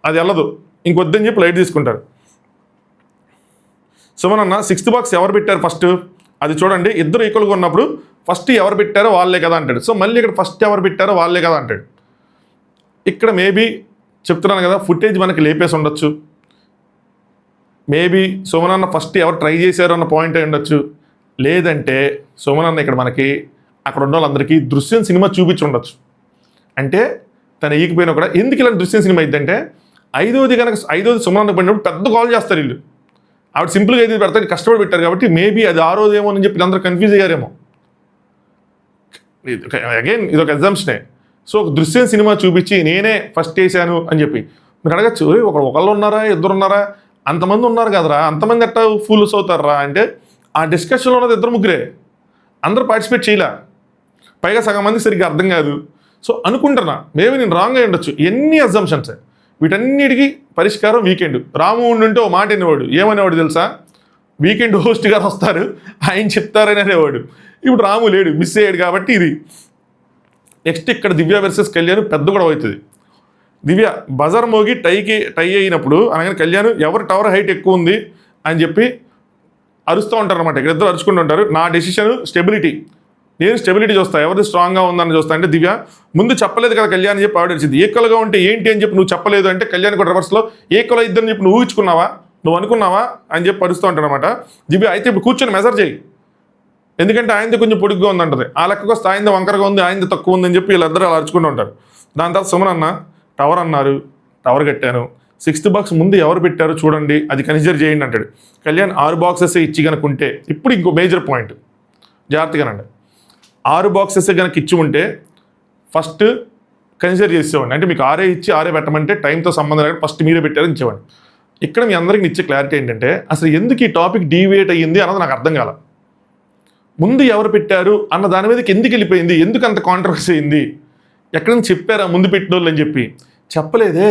అది వెళ్ళదు, ఇంకొద్దని చెప్పి లైట్ తీసుకుంటారు. సుమన్ అన్న 6th బాక్స్ ఎవరు పెట్టారు ఫస్ట్ అది చూడండి, ఇద్దరు ఈక్వల్గా ఉన్నప్పుడు ఫస్ట్ ఎవరు పెట్టారో వాళ్ళే కదా అంటాడు. సో మళ్ళీ ఇక్కడ ఫస్ట్ ఎవరు పెట్టారో వాళ్ళే కదా అంటాడు. ఇక్కడ మేబీ చెప్తున్నాను కదా ఫుటేజ్ మనకి లేపేసి ఉండొచ్చు, మేబీ సుమన్ అన్న ఫస్ట్ ఎవరు ట్రై చేశారు అన్న పాయింట్ అయి ఉండొచ్చు, లేదంటే సుమన్ అన్న ఇక్కడ మనకి అక్కడ ఉన్న వాళ్ళందరికీ దృశ్యం సినిమా చూపించి ఉండొచ్చు. అంటే తను ఈగిపోయినా కూడా ఎందుకు ఇలాంటి దృశ్యం సినిమా అయిద్దంటే 5వది సుమన్ అన్న పడినప్పుడు పెద్ద కాల్ చేస్తారు వీళ్ళు, ఆవిడ సింపుల్గా అయితే పెడతారు కష్టపడి పెట్టారు కాబట్టి మేబీ అది 6వది ఏమో అని చెప్పి అందరూ కన్ఫ్యూజ్ అయ్యారేమో. అగైన్ ఇది ఒక ఎగ్జామ్షనే. సో ఒక దృశ్యం సినిమా చూపించి నేనే ఫస్ట్ వేసాను అని చెప్పి మీరు అడగచ్చు, ఒకళ్ళు ఉన్నారా ఇద్దరు ఉన్నారా, అంతమంది ఉన్నారు కదరా, అంతమంది ఎట్టా ఫూల్స్ అవుతారా అంటే ఆ డిస్కషన్లో ఉన్నది 2-3 అందరూ పార్టిసిపేట్ చేయలే, పైగా సగం మంది సరిగ్గా అర్థం కాదు. సో అనుకుంటున్నా మేబీ నేను రాంగ్ అయి ఉండొచ్చు. ఎన్ని అజంప్షన్స్, వీటన్నిటికీ పరిష్కారం వీకెండ్. రాము ఉండుంటే ఓ మాట అనేవాడు, ఏమనేవాడు తెలుసా, వీకెండ్ హోస్ట్ గారు వస్తారు ఆయన చెప్తారని అనేవాడు. ఇప్పుడు రాము లేడు, మిస్ అయ్యాడు కాబట్టి ఇది. నెక్స్ట్ ఇక్కడ దివ్య వర్సెస్ కళ్యాణ్ పెద్ద కూడా అవుతుంది. దివ్య బజర్ మోగి టై అయినప్పుడు అనగానే కళ్యాణ్ ఎవరు టవర్ హైట్ ఎక్కువ ఉంది అని చెప్పి అరుస్తూ ఉంటారు అనమాట. ఇక్కడ ఇద్దరు అరుచుకుంటూ ఉంటారు. నా డెసిషన్ స్టెబిలిటీ, నేను స్టెబిలిటీ చూస్తాను, ఎవరిది స్ట్రాంగ్గా ఉందని చూస్తా అంటే దివ్య ముందు చెప్పలేదు కదా కళ్యాణ్ అని చెప్పి ఆవిడ వచ్చింది. ఈక్వల్గా ఉంటే ఏంటి అని చెప్పి నువ్వు చెప్పలేదు అంటే కళ్యాణ్ కూడా రివర్స్లో ఈక్వల్ ఇద్దరిని చెప్పి నువ్వు ఊహించుకున్నావా, నువ్వు అనుకున్నావా అని చెప్పి అరుస్తూ ఉంటాడు అనమాట. దివ్య అయితే ఇప్పుడు కూర్చొని మెజర్ చేయి, ఎందుకంటే ఆయనది కొంచెం పొడుగ్గా ఉందంటది, ఆ లెక్కకు వస్తే ఆయనది వంకరగా ఉంది, ఆయనది తక్కువ ఉందని చెప్పి వీళ్ళిద్దరూ అలా అరుచుకుంటూ ఉంటారు. దాని తర్వాత సుమన్ అన్న టవర్ అన్నారు, టవర్ కట్టాను, 6th బాక్స్ ముందు ఎవరు పెట్టారో చూడండి అది కన్సిడర్ చేయండి అంటాడు. కళ్యాణ్ 6 బాక్సెస్ ఇచ్చి కనుకుంటే ఇప్పుడు ఇంకో మేజర్ పాయింట్ జాగ్రత్తగానండి, 6 బాక్సెస్ కనుక ఇచ్చి ఉంటే ఫస్ట్ కన్సిడర్ చేసేవాడిని, అంటే మీకు 6 ఇచ్చి 6 పెట్టమంటే టైంతో సంబంధం లేకుండా ఫస్ట్ మీరే పెట్టారని ఇచ్చేవాడిని. ఇక్కడ మీ అందరికీ ఇచ్చే క్లారిటీ ఏంటంటే అసలు ఎందుకు ఈ టాపిక్ డీవియేట్ అయ్యింది అన్నది నాకు అర్థం కాల. ముందు ఎవరు పెట్టారు అన్న దాని మీదకి ఎందుకు వెళ్ళిపోయింది, ఎందుకు అంత కాంట్రవర్సీ అయింది, ఎక్కడి నుంచి చెప్పారా ముందు పెట్టిన వాళ్ళు అని చెప్పి? చెప్పలేదే.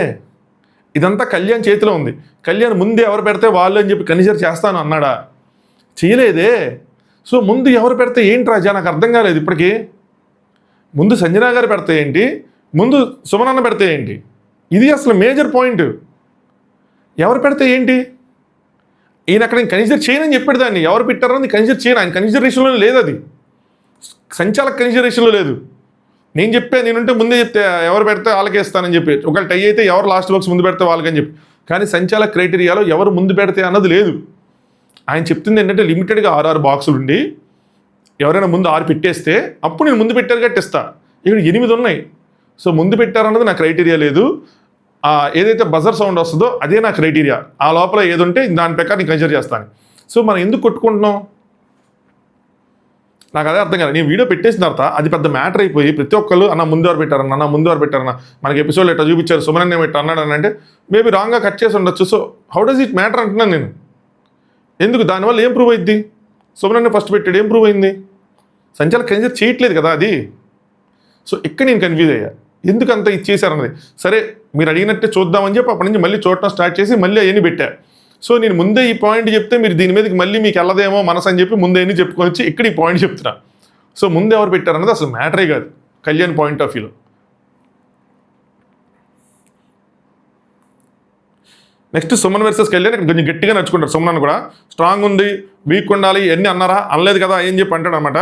ఇదంతా కళ్యాణ్ చేతిలో ఉంది. కళ్యాణ్ ముందు ఎవరు పెడితే వాళ్ళు అని చెప్పి కన్సిడర్ చేస్తాను అన్నాడా? చేయలేదే. సో ముందు ఎవరు పెడితే ఏంటి రాజా, నాకు అర్థం కాలేదు ఇప్పటికీ. ముందు సంజన గారు పెడితే ఏంటి, ముందు సుమనన్న పెడితే ఏంటి? ఇది అసలు మేజర్ పాయింట్. ఎవరు పెడితే ఏంటి? ఈయన అక్కడ నేను కన్సిడర్ చేయనని చెప్పాడు దాన్ని. ఎవరు పెట్టారని కన్సిడర్ చేయను, ఆయన కన్సిడరేషన్లో లేదు, అది సంచాలక కన్సిడరేషన్లో లేదు. నేను నేనుంటే ముందే చెప్తే ఎవరు పెడితే వాళ్ళకే ఇస్తానని చెప్పి, ఒకవేళ టై అయితే ఎవరు లాస్ట్ బాక్స్ ముందు పెడితే వాళ్ళకని చెప్పి. కానీ సంచాలక క్రైటీరియాలో ఎవరు ముందు పెడితే అన్నది లేదు. ఆయన చెప్తుంది ఏంటంటే లిమిటెడ్గా 6 బాక్సులు ఉండి ఎవరైనా ముందు 6 పెట్టేస్తే అప్పుడు నేను ముందు పెట్టారు కట్టిస్తా. ఇక్కడ 8 ఉన్నాయి. సో ముందు పెట్టారన్నది నా క్రైటీరియా లేదు. ఏదైతే బజర్ సౌండ్ వస్తుందో అదే నా క్రైటీరియా. ఆ లోపల ఏదుంటే దాని ప్రకారం నేను కన్సిడర్ చేస్తాను. సో మనం ఎందుకు కొట్టుకుంటున్నాం, నాకు అదే అర్థం కాదు. నేను వీడియో పెట్టేసిన తర్వాత అది పెద్ద మ్యాటర్ అయిపోయి ప్రతి ఒక్కళ్ళు అన్న ముందు వారు పెట్టారన్న, ముందు వారు పెట్టారన్న, మనకి ఎపిసోడ్ ఎట్లా చూపించారు, సుమనన్నే పెట్ట అన్నాడు అని అంటే మేబీ రాంగ్గా కట్ చేసి ఉండొచ్చు. So how does it matter అంటున్నాను నేను. ఎందుకు, దానివల్ల ఏం ప్రూవ్ అయింది? సుమనన్నే ఫస్ట్ పెట్టాడు, ఏం ప్రూవ్ అయింది? సంచాలక కన్సిడర్ చేయట్లేదు కదా అది. సో ఇక్కడ నేను కన్ఫ్యూజ్ అయ్యా, ఎందుకు అంత ఇచ్చేసారన్నది. సరే మీరు అడిగినట్టే చూద్దామని చెప్పి అప్పటి నుంచి మళ్ళీ చూడటం స్టార్ట్ చేసి మళ్ళీ అవన్నీ పెట్టా. సో నేను ముందే ఈ పాయింట్ చెప్తే మీరు దీని మీదకి మళ్ళీ మీకు వెళ్ళదేమో మనసు అని చెప్పి ముందే అన్ని చెప్పుకొని వచ్చి ఇక్కడ ఈ పాయింట్ చెప్తున్నా. సో ముందు ఎవరు పెట్టారన్నది అసలు మ్యాటరే కాదు కళ్యాణ్ పాయింట్ ఆఫ్ వ్యూలో. నెక్స్ట్ సుమన్ వర్సెస్ కళ్యాణ్ ఇక్కడ కొంచెం గట్టిగా నచ్చుకుంటారు. సుమన్ కూడా స్ట్రాంగ్ ఉంది, వీక్ ఉండాలి, ఎన్ని అన్నారా, అనలేదు కదా ఏం చెప్పి అంటాడు అనమాట.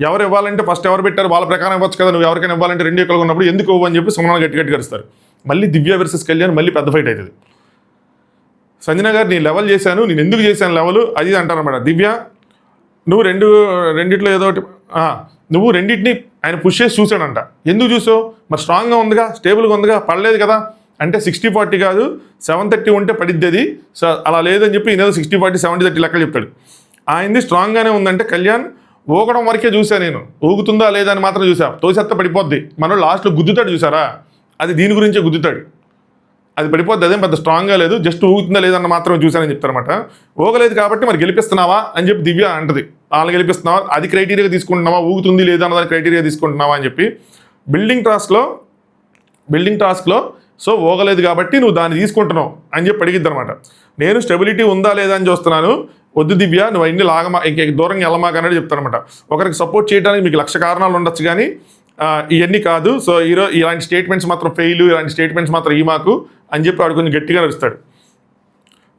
ఎవరు ఇవ్వాలంటే ఫస్ట్ ఎవరు పెట్టారు వాళ్ళ ప్రకారం ఇవ్వచ్చు కదా, నువ్వు ఎవరికైనా ఇవ్వాలంటే 2 ఎకరాలు ఉన్నప్పుడు ఎందుకు ఇవ్వు అని చెప్పి సుమన్ గట్టి గడుస్తారు. మళ్ళీ దివ్య వర్సెస్ కళ్యాణ్ మళ్ళీ పెద్ద ఫైట్ అవుతుంది. సంజన గారు నేను లెవెల్ చేశాను, నేను ఎందుకు చేశాను లెవెల్ అది అంటారనమాట. దివ్య నువ్వు రెండిట్లో ఏదో ఒకటి నువ్వు రెండింటిని ఆయన పుష్ చేసి చూశాడంట. ఎందుకు చూసావు, మరి స్ట్రాంగ్గా ఉందిగా, స్టేబుల్గా ఉందిగా, పడలేదు కదా అంటే 60-40 కాదు 70-30 ఉంటే పడిద్ది అది. సో అలా లేదని చెప్పి ఈయన 60-40 70-30 లెక్కలు చెప్తాడు. ఆయనది స్ట్రాంగ్గానే ఉందంటే కళ్యాణ్ ఊగడం వరకే చూసా నేను, ఊగుతుందా లేదా అని మాత్రం చూసా. తోసేత్త పడిపోద్ది, మనం లాస్ట్లో గుద్దుతాడు చూసారా, అది దీని గురించే గుద్దుతాడు, అది పడిపోద్ది, అదేం పెద్ద స్ట్రాంగ్గా లేదు, జస్ట్ ఊగుతుందా లేదన్న మాత్రం చూశానని చెప్తారనమాట. ఊగలేదు కాబట్టి మరి గెలిపిస్తున్నావా అని చెప్పి దివ్య అంటది. వాళ్ళు గెలిపిస్తున్నావా, అది క్రైటీరియా తీసుకుంటున్నావా, ఊగుతుంది లేదా అన్నదాన్ని క్రైటీరియా తీసుకుంటున్నావా అని చెప్పి. బిల్డింగ్ టాస్క్లో సో ఊగలేదు కాబట్టి నువ్వు దాన్ని తీసుకుంటున్నావు అని చెప్పి అడిగిద్ది అనమాట. నేను స్టెబిలిటీ ఉందా లేదా అని చూస్తున్నాను, వద్దు దివ్య నువ్వు అన్ని లాగమా, ఇంక దూరంగా వెళ్ళమాక అనేది చెప్తారనమాట. ఒకరికి సపోర్ట్ చేయడానికి మీకు 1,00,000 కారణాలు ఉండొచ్చు కానీ ఇవన్నీ కాదు. సో ఇలాంటి స్టేట్మెంట్స్ మాత్రం ఫెయిల్, ఇలాంటి స్టేట్మెంట్స్ మాత్రం ఈ మాకు అని చెప్పి వాడు కొంచెం గట్టిగా నడుస్తాడు.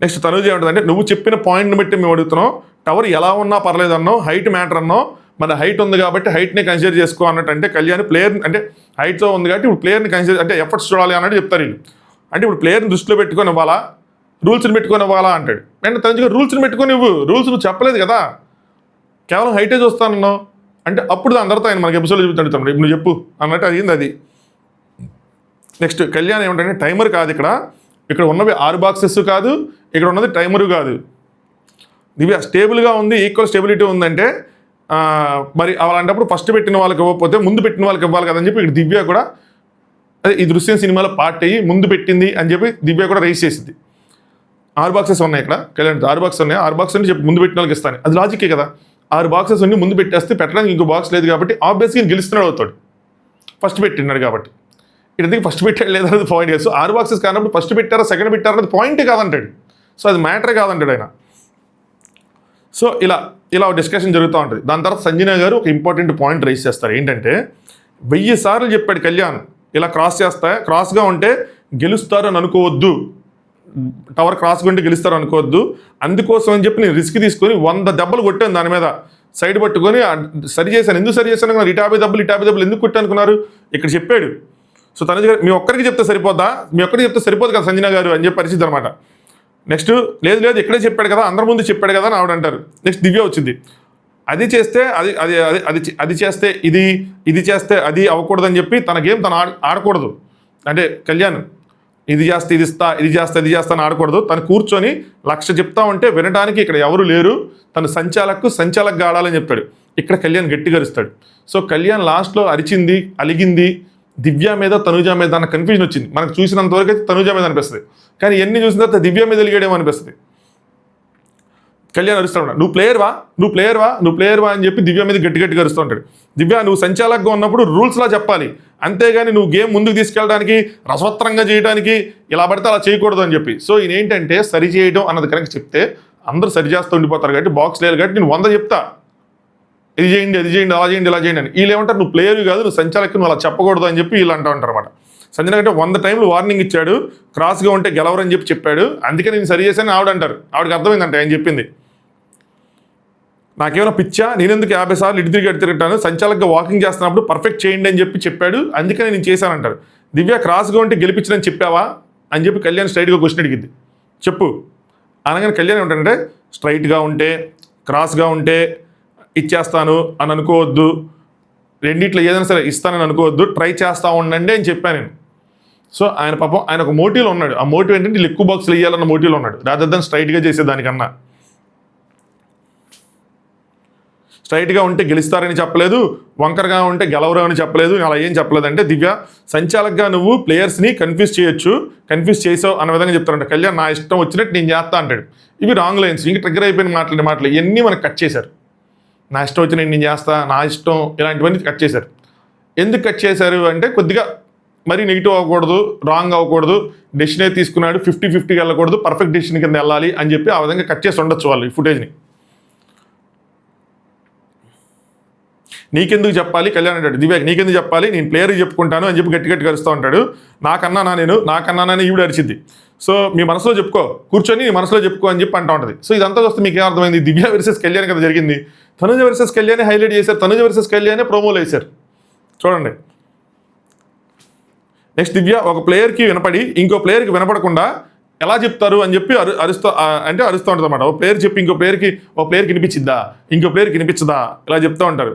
నెక్స్ట్ తనుజ ఏమంటుందంటే నువ్వు చెప్పిన పాయింట్ని బట్టి మేము అడుగుతున్నాం, టవర్ ఎలా ఉన్నా పర్లేదు అన్నావు, హైట్ మ్యాటర్ అన్నావు, మన హైట్ ఉంది కాబట్టి హైట్ని కన్సిడర్ చేసుకో అన్నట్టు. అంటే కళ్యాణ్ ప్లేయర్ అంటే హైట్తో ఉంది కాబట్టి ఇప్పుడు ప్లేయర్ని కన్సిడర్ అంటే ఎఫర్ట్స్ చూడాలి అన్నట్టు చెప్తారు వీళ్ళు. అంటే ఇప్పుడు ప్లేయర్ని దృష్టిలో పెట్టుకొని ఇవ్వాలా, రూల్స్ని పెట్టుకొని ఇవ్వాలా అంటాడు. అంటే తనుజ రూల్స్ని పెట్టుకొని ఇవ్వు, రూల్స్ నువ్వు చెప్పలేదు కదా, కేవలం హైటే చూస్తానన్నావు అంటే అప్పుడు దాని తర్వాత ఆయన మనకి ఎపిసోడ్ చెప్తాడు, ఇప్పుడు నువ్వు చెప్పు అన్నట్టు అదింది అది. నెక్స్ట్ కళ్యాణ్ ఏమంటే టైమర్ కాదు ఇక్కడ ఉన్నవి 6 బాక్సెస్ కాదు, ఇక్కడ ఉన్నది టైమరు కాదు. దివ్య స్టేబుల్గా ఉంది, ఈక్వల్ స్టెబిలిటీ ఉందంటే మరి అలాంటప్పుడు ఫస్ట్ పెట్టిన వాళ్ళకి ఇవ్వకపోతే ముందు పెట్టిన వాళ్ళకి ఇవ్వాలి కదని చెప్పి ఇక్కడ దివ్య కూడా అదే ఈ దృశ్యం సినిమాలో పార్ట్ అయ్యి ముందు పెట్టింది అని చెప్పి దివ్య కూడా రైస్ చేసింది. 6 బాక్సెస్ ఉన్నాయి ఇక్కడ కళ్యాణ్, 6 బాక్స్ ఉన్నాయి, 6 బాక్స్ అంటే చెప్పి ముందు పెట్టిన వాళ్ళకి ఇస్తాను, అది లాజికే కదా. 6 బాక్సెస్ ఉండి ముందు పెట్టేస్తే పెట్టడానికి ఇంకో బాక్స్ లేదు కాబట్టి ఆబ్వియస్గా గెలుస్తున్నాడు అవుతాడు, ఫస్ట్ పెట్టినాడు కాబట్టి. ఇక్కడ ఫస్ట్ పెట్టాడు లేదన్నది పాయింట్ కాదు. సో 6 బాక్సెస్ కానప్పుడు ఫస్ట్ పెట్టారా సెకండ్ పెట్టారా అనేది పాయింటే కాదంటాడు. సో అది మ్యాటరే కాదంటాడు ఆయన. సో ఇలా డిస్కషన్ జరుగుతూ ఉంటుంది. దాని తర్వాత సంజన గారు ఒక ఇంపార్టెంట్ పాయింట్ రైస్ చేస్తారు. ఏంటంటే 1000 సార్లు చెప్పాడు కళ్యాణ్ ఇలా క్రాస్గా ఉంటే గెలుస్తారు అని అనుకోవద్దు, టవర్ క్రాస్గా ఉంటే గెలుస్తారు అనుకోవద్దు, అందుకోసం అని చెప్పి నేను రిస్క్ తీసుకొని 100 దెబ్బలు కొట్టాను దాని మీద, సైడ్ పట్టుకొని సరి చేశాను. ఎందుకు సరి చేశాను, 50 దెబ్బలు ఎందుకు కొట్టాను అనుకున్నారు, ఇక్కడ చెప్పాడు. సో తనుజ గారు మీ ఒక్కరికి చెప్తే సరిపోద్దా, మీ ఒక్కరికి చెప్తే సరిపోదు కదా సంజన గారు అని చెప్పి పరిస్థితి అనమాట. నెక్స్ట్ లేదు ఇక్కడే చెప్పాడు కదా, అందరి ముందు చెప్పాడు కదా అని ఆవిడ అంటారు. నెక్స్ట్ దివ్య వచ్చింది, అది చేస్తే అది చేస్తే ఇది చేస్తే అది అవ్వకూడదని చెప్పి తన గేమ్ తను ఆడకూడదు. అంటే కళ్యాణ్ ఇది చేస్తే ఇది చేస్తా అని ఆడకూడదు. తను కూర్చొని 1,00,000 చెప్తా ఉంటే వినడానికి ఇక్కడ ఎవరు లేరు, తను సంచాలకుగా ఆడాలని చెప్పాడు. ఇక్కడ కళ్యాణ్ గట్టిగా అరుస్తాడు. సో కళ్యాణ్ లాస్ట్లో అలిగింది దివ్య మీద తనుజ మీద అన్న కన్ఫ్యూజన్ వచ్చింది. మనకు చూసినంత వరకు అయితే తనుజ మీద అనిపిస్తుంది, కానీ ఎన్ని చూసిన తర్వాత దివ్య మీద అలిగాడేమో అనిపిస్తుంది. కళ్యాణ్ అరుస్తూ ఉంటాడు, నువ్వు ప్లేయర్వా అని చెప్పి దివ్య మీద గట్టిగా అరుస్తూ ఉంటాడు. దివ్య, నువ్వు సంచాలకుగా ఉన్నప్పుడు రూల్స్లా చెప్పాలి, అంతేగాని నువ్వు గేమ్ ముందుకు తీసుకెళ్ళడానికి రసవత్తరంగా చేయడానికి ఇలా పడితే అలా చేయకూడదు అని చెప్పి. సో ఈయన ఏంటంటే సరి చేయడం అన్నది కనుక చెప్తే అందరూ సరి చేస్తూ ఉండిపోతారు కాబట్టి బాక్స్ లేదు కాబట్టి నేను 100 చెప్తా, ఇది చేయండి అది చేయండి అలా చేయండి ఇలా చేయండి అని. వీళ్ళు ఏమంటారు, నువ్వు ప్లేయర్ కాదు, నువ్వు సంచాలకు నువ్వు అలా చెప్పకూడదు అని చెప్పి వీళ్ళు అంటూ ఉంటారు అనమాట. సంజన కంటే 100 టైంలు వార్నింగ్ ఇచ్చాడు, క్రాస్గా ఉంటే గెలవరని చెప్పాడు, అందుకే నేను సరి చేశాను ఆవిడ అంటారు. ఆవిడకి అర్థమైందంటే ఆయన చెప్పింది. నాకేమైనా పిచ్చా, నేనెందుకు 50 సార్లు ఇటు తిరిగి తిరుగుతాను, సంచాలకుగా వాకింగ్ చేస్తున్నప్పుడు పర్ఫెక్ట్ చేయండి అని చెప్పాడు, అందుకని నేను చేశానంటారు. దివ్య క్రాస్గా ఉంటే గెలిపించడని చెప్పావా అని చెప్పి కళ్యాణ్ స్ట్రైట్గా క్వశ్చన్ అడిగింది. చెప్పు అనగానే కళ్యాణ్ ఏమిటంటే, స్ట్రైట్గా ఉంటే క్రాస్గా ఉంటే ఇచ్చేస్తాను అని అనుకోవద్దు, రెండిట్లో ఏదైనా సరే ఇస్తానని అనుకోవద్దు, ట్రై చేస్తూ ఉండండి అని చెప్పాను నేను. సో ఆయన పాపం ఆయన ఒక మోటివ్లో ఉన్నాడు. ఆ మోటివ్ ఏంటంటే వీళ్ళు ఎక్కువ బాక్స్లు వేయాలన్న మోటివ్లో ఉన్నాడు, రాదర్ దాన్ స్ట్రైట్గా చేసేదానికన్నా. స్ట్రైట్గా ఉంటే గెలుస్తారని చెప్పలేదు, వంకరగా ఉంటే గెలవరు అని చెప్పలేదు, అలా ఏం చెప్పలేదు. అంటే దివ్య, సంచాలకుగా నువ్వు ప్లేయర్స్ని కన్ఫ్యూజ్ చేసావు అన్న విధంగా చెప్తారంట. కళ్యాణ్ నా ఇష్టం వచ్చినట్టు నేను చేస్తా అంటాడు. ఇవి రాంగ్ లైన్స్, ఇంక ట్రిగ్గర్ అయిపోయిన మాటలు ఇవన్నీ మనకు కట్ చేశారు. నా ఇష్టం వచ్చినట్టు నేను చేస్తా, నా ఇష్టం, ఇలాంటివన్నీ కట్ చేశారు. ఎందుకు కట్ చేశారు అంటే కొద్దిగా మరీ నెగిటివ్ అవ్వకూడదు, రాంగ్ అవ్వకూడదు, డెసిషన్ తీసుకున్నాడు 50-50 వెళ్ళకూడదు, పర్ఫెక్ట్ డెసిషన్ కింద వెళ్ళాలి అని చెప్పి ఆ విధంగా కట్ చేసి ఉండొచ్చు వాళ్ళు ఈ ఫుటేజ్ని. నీకెందుకు చెప్పాలి కళ్యాణ్ అంటాడు. దివ్యాకి నీకెందుకు చెప్పాలి, నేను ప్లేయర్కి చెప్పుకుంటాను అని చెప్పి గట్టిగా అరుస్తూ ఉంటాడు. నాకన్నానని ఈవిడ అరిచింది. సో మీ మనసులో చెప్పుకో, కూర్చొని నీ మనసులో చెప్పుకో అని చెప్పి అంటూ ఉంటుంది. సో ఇదంతా చూస్తే మీకు ఏమర్థమైంది, దివ్య వర్సెస్ కళ్యాణ్ కదా జరిగింది. తనుజ వర్సెస్ కళ్యాణ్ హైలైట్ చేశారు, తనుజ వర్సెస్ కళ్యాణ్ ప్రోమోలు వేశారు చూడండి. నెక్స్ట్ దివ్య ఒక ప్లేయర్కి వినపడి ఇంకో ప్లేయర్కి వినపడకుండా ఎలా చెప్తారు అని చెప్పి అరుస్తూ ఉంటుంది అన్నమాట. ఓ ప్లేయర్ చెప్పి ఇంకో ప్లేయర్కి వినిపించిద్దా, ఇంకో ప్లేయర్కి వినిపించదా, ఇలా చెప్తూ ఉంటారు.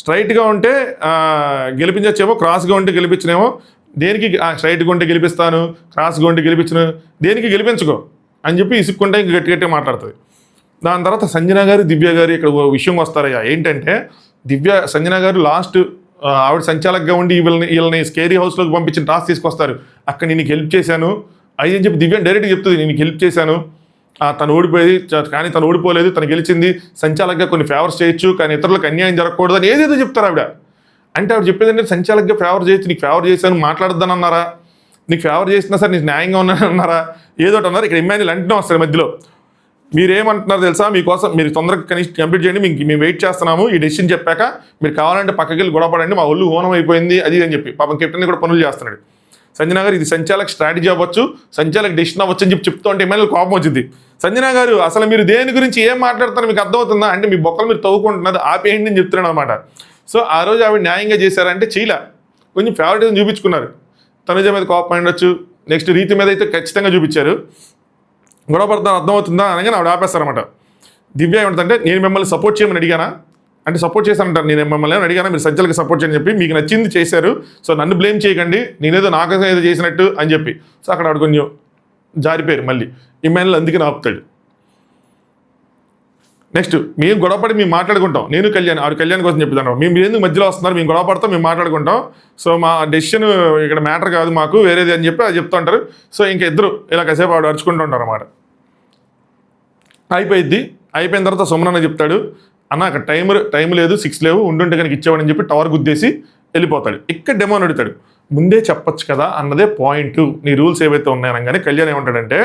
స్ట్రైట్గా ఉంటే గెలిపించచ్చేమో, క్రాస్గా ఉంటే గెలిపించనేమో, దేనికి స్ట్రైట్గా ఉంటే గెలిపిస్తాను, క్రాస్గా ఉంటే గెలిపించను, దేనికి గెలిపించుకో అని చెప్పి ఇసుక్కుంటే ఇంక గట్టిగా మాట్లాడుతుంది. దాని తర్వాత సంజన గారు దివ్య గారు ఇక్కడ విషయం వస్తారయ్యా. ఏంటంటే సంజన గారు లాస్ట్ ఆవిడ సంచాలకుగా ఉండి వీళ్ళని స్కేరీ హౌస్లోకి పంపించిన టాస్క్ తీసుకొస్తారు. అక్కడ నేను హెల్ప్ చేశాను అది అని చెప్పి దివ్య డైరెక్ట్గా చెప్తుంది, నేను హెల్ప్ చేశాను, తను ఓడిపోయేది కానీ తను ఓడిపోలేదు, తను గెలిచింది, సంచాలకుగా కొన్ని ఫేవర్స్ చేయొచ్చు కానీ ఇతరులకు అన్యాయం జరగకూడదు అని ఏదేదో చెప్తారు ఆవిడ. అంటే ఆవిడ చెప్పేది అంటే సంచాలకుగా ఫేవర్ చేయొచ్చు, నీకు ఫేవర్ చేశాను మాట్లాడద్దని అన్నారా, నీకు ఫేవర్ చేసినా సరే నీకు న్యాయంగా ఉన్నాను అన్నారా, ఏదో అన్నారు. ఇక్కడ ఇమ్మాన్యుల్ అంటూనే వస్తారు మధ్యలో, మీరేమంటున్నారు తెలుసా, మీకోసం మీరు తొందరగా కంప్లీట్ చేయండి, మేము వెయిట్ చేస్తున్నాము, ఈ డెసిషన్ చెప్పాక మీరు కావాలంటే పక్కకి వెళ్ళి గొడవపడండి, మా ఒళ్ళు హోనం అయిపోయింది అది అని చెప్పి పాపం కెప్టెన్ కూడా పనులు చేస్తున్నాడు. సంజన గారు ఇది సంచాలక్ స్ట్రాటజీ అవ్వచ్చు, సంచాలక్ డెసిషన్ అవ్వచ్చు అని చెప్తూ ఉంటే ఇమ్మాన్యుల్ కోపం వచ్చింది. సంజన గారు అసలు మీరు దేని గురించి ఏం మాట్లాడుతారో మీకు అర్థమవుతుందా అంటే మీ బొక్కలు మీరు తవ్వుకుంటున్నారు, ఆపేయండి అని చెప్తున్నాడు అనమాట. సో ఆ రోజు ఆవిడ న్యాయంగా చేశారంటే చేయలే, కొంచెం ఫేవరెటిజం చూపించుకున్నారు. తనుజ మీద కోపం ఉండొచ్చు, నెక్స్ట్ రీతి మీద అయితే ఖచ్చితంగా చూపించారు. గొడవ పడతాను అర్థమవుతుందా అనగానే ఆవిడ ఆపేస్తారన్నమాట. దివ్య ఏమంటుందంటే, నేను మిమ్మల్ని సపోర్ట్ చేయమని అడిగానా అంటే సపోర్ట్ చేశానంటారు, నేను మిమ్మల్ని ఏమైనా అడిగానా, మీరు సంచాలకి సపోర్ట్ చేయని చెప్పి మీకు నచ్చింది చేశారు, సో నన్ను బ్లేమ్ చేయకండి, నేనేదో నాకోసం ఏదో చేసినట్టు అని చెప్పి. సో అక్కడ ఆవిడ కొంచెం జారిపోయారు. మళ్ళీ ఇమ్మాన్యుల్ అందుకని ఆపుతాడు. నెక్స్ట్ మేము గొడవపడి మేము మాట్లాడుకుంటాం, నేను కళ్యాణ్ ఆవిడ కళ్యాణ్ కోసం చెప్తాను, మీరు ఎందుకు మధ్యలో వస్తున్నారు, మేము గొడవ పడతాం, మేము మాట్లాడుకుంటాం, సో మా డెసిషన్ ఇక్కడ మ్యాటర్ కాదు మాకు వేరేది అని చెప్పి అది చెప్తూ ఉంటారు. సో ఇంకా ఇద్దరు ఇలా కాసేపు ఆవిడ అరుచుకుంటూ ఉంటారు అన్నమాట. అయిపోయిన తర్వాత సుమనన్న చెప్తాడు, అన్న అక్కడ టైం లేదు, 6 లేవు, ఉండుంటే కనుక ఇచ్చేవాడని చెప్పి టవర్ గుద్దేసి వెళ్ళిపోతాడు. ఇక్కడ డెమో అడుగుతాడు, ముందే చెప్పొచ్చు కదా అన్నదే పాయింట్, నీ రూల్స్ ఏవైతే ఉన్నాయనగానే కళ్యాణ్ ఏమంటాడంటే,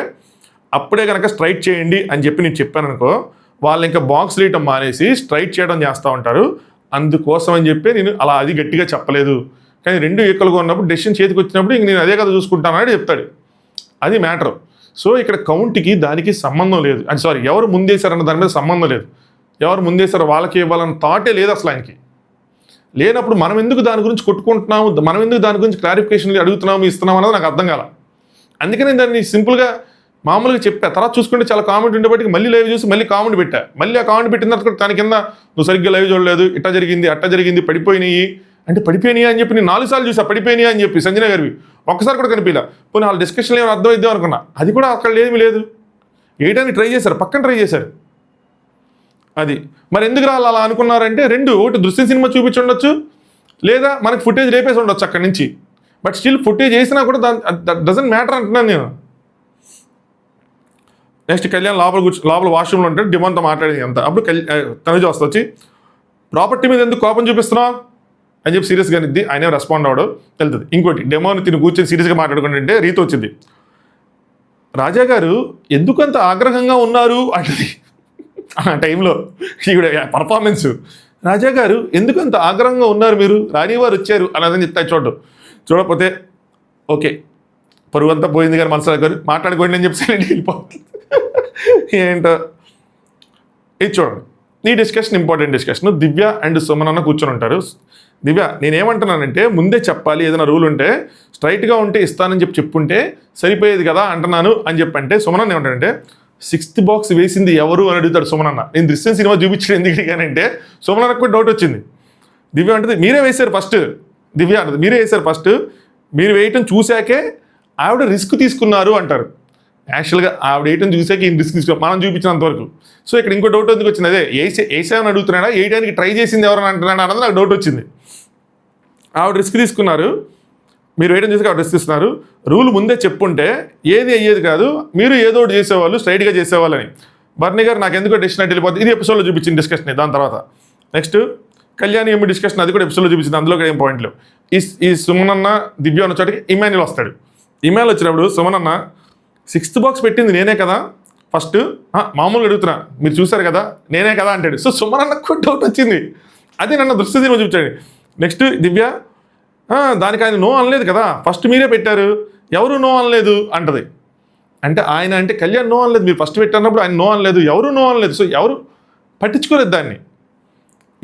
అప్పుడే కనుక స్ట్రైట్ చేయండి అని చెప్పి నేను చెప్పాను అనుకో, వాళ్ళు ఇంకా బాక్స్ వేయటం మానేసి స్ట్రైట్ చేయడం చేస్తూ ఉంటారు, అందుకోసం అని చెప్పి నేను అలా అది గట్టిగా చెప్పలేదు, కానీ రెండు ఈక్వల్గా ఉన్నప్పుడు డెసిషన్ చేతికి వచ్చినప్పుడు ఇంక నేను అదే కదా చూసుకుంటానని చెప్తాడు. అది మ్యాటర్. సో ఇక్కడ కౌంట్కి దానికి సంబంధం లేదు, అంటే సారీ ఎవరు ముందేశారన్న దాని మీద సంబంధం లేదు, ఎవరు ముందేశారో వాళ్ళకి ఇవ్వాలన్న థాటే లేదు అసలు ఆయనకి. లేనప్పుడు మనం ఎందుకు దాని గురించి కొట్టుకుంటున్నాము, మనం ఎందుకు దాని గురించి క్లారిఫికేషన్లు అడుగుతున్నాము ఇస్తున్నాము అన్నది నాకు అర్థం కాల. అందుకని దాన్ని సింపుల్గా మామూలుగా చెప్పా. తర్వాత చూసుకుంటే చాలా కామెంట్ ఉండేప్పటికి మళ్ళీ లైవ్ చూసి మళ్ళీ కామెంట్ పెట్టా. మళ్ళీ ఆ కామెంట్ పెట్టిన తర్వాత దాని కింద నువ్వు సరిగ్గా లైవ్ చూడలేదు, ఇట్టా జరిగింది అట్టా జరిగింది, పడిపోయినాయి అంటే పడిపోయినాయి అని చెప్పి నేను 4 సార్లు చూసా పడిపోయినాయి అని చెప్పి సంజన గారివి ఒక్కసారి కూడా కనిపించలే. పోనీ వాళ్ళ డిస్కషన్లో ఏమైనా అర్థమైద్దాం అనుకున్నా, అది కూడా అక్కడ ఏమీ లేదు. వేయడానికి ట్రై చేశారు, పక్కన ట్రై చేశారు. అది మరి ఎందుకు అలా అనుకున్నారంటే ఒకటి దృశ్యం సినిమా చూపించి ఉండొచ్చు, లేదా మనకి ఫుటేజ్ రేపేసి ఉండొచ్చు అక్కడి నుంచి. బట్ స్టిల్ ఫుటేజ్ వేసినా కూడా దట్ డజంట్ మ్యాటర్ అంటున్నాను నేను. నెక్స్ట్ కళ్యాణ్ లోపల వాష్రూమ్లో ఉంటాడు, డిమాన్తో మాట్లాడేది అంత. అప్పుడు తనుజ వచ్చి ప్రాపర్టీ మీద ఎందుకు కోపం చూపిస్తున్నావు అని చెప్పి సీరియస్గా నిద్ది. ఆయన రెస్పాండ్ అవ్వడం వెళ్తుంది. ఇంకోటి డెమోని తిని కూర్చొని సీరియస్గా మాట్లాడుకుంటుంటే రీతి వచ్చింది. రాజా గారు ఎందుకంత ఆగ్రహంగా ఉన్నారు అంటది ఆ టైంలో ఈవిడ పర్ఫార్మెన్స్. రాజా గారు ఎందుకంత ఆగ్రహంగా ఉన్నారు మీరు, రాణివారు వచ్చారు అన్నదని చెప్తాయి. చూడకపోతే ఓకే పరువు అంతా పోయింది కానీ మనసు గారు మాట్లాడుకోండి అని చెప్పి వెళ్ళిపోతుంది. ఏంటో ఇది చూడండి. ఈ discussion important discussion. Divya and Suman అన్న కూర్చొని ఉంటారు. దివ్య నేనేమంటున్నానంటే ముందే చెప్పాలి, ఏదైనా రూల్ ఉంటే స్ట్రైట్గా ఉంటే ఇస్తానని చెప్పుంటే సరిపోయేది కదా అంటున్నాను అని చెప్పంటే సుమన్ ఏమంటాడంటే 6th బాక్స్ వేసింది ఎవరు అని అడుగుతాడు సుమన్ అన్న. నేను దృశ్యం సినిమా చూపించడం ఎందుకు అడిగానంటే సుమన్ అన్నకు కూడా డౌట్ వచ్చింది. దివ్య అంటది మీరే వేశారు ఫస్ట్, దివ్య అంటది మీరే వేశారు ఫస్ట్, మీరు వేయటం చూశాకే ఆవిడ రిస్క్ తీసుకున్నారు అంటారు. యాక్చువల్గా ఆవిడ వేయటం చూసాక ఈయన రిస్క్ తీసుకున్నారు మనం చూపించినంత వరకు. సో ఇక్కడ ఇంకో డౌట్ ఎందుకు వచ్చింది, అదే వేసామని అడుగుతున్నాడా వేయడానికి ట్రై చేసింది ఎవరైనా అంటున్నాడా అన్నది నాకు డౌట్ వచ్చింది. ఆవిడ రిస్క్ తీసుకున్నారు, మీరు వేయడం చూసి ఆవిడ రిస్క్ ఇస్తున్నారు. రూల్ ముందే చెప్పుంటే ఏది అయ్యేది కాదు, మీరు ఏదో ఒకటి చేసేవాళ్ళు, స్ట్రైట్గా చేసేవాళ్ళని. బర్నీ గారు నాకు ఎందుకో డెస్టినేట్ వెళ్ళిపోతుంది, ఇది ఎపిసోడ్లో చూపించింది డిస్కషన్. దాని తర్వాత నెక్స్ట్ కళ్యాణి ఏమి డిస్కషన్, అది కూడా ఎపిసోడ్లో చూపించింది. అందులో కూడా ఏం పాయింట్లు. ఈ సుమన్ అన్న దివ్య అన్న చోటికి ఇమాన్యుల్ వస్తాడు. ఇమాన్యుల్ వచ్చినప్పుడు సుమన్ అన్న 6th బాక్స్ పెట్టింది నేనే కదా ఫస్ట్, మామూలుగా అడుగుతున్నా మీరు చూసారు కదా నేనే కదా అంటాడు. సో సుమన్ అన్నకు కూడా డౌట్ వచ్చింది. అది నన్ను దృష్టి చూపించాడు. నెక్స్ట్ దివ్య దానికి ఆయన నో అనలేదు కదా, ఫస్ట్ మీరే పెట్టారు, ఎవరు నో అనలేదు అంటది. అంటే కళ్యాణ్ నో అనలేదు, మీరు ఫస్ట్ పెట్టినప్పుడు ఆయన నో అనలేదు, ఎవరు నో అనలేదు. సో ఎవరు పట్టించుకోలేదు దాన్ని.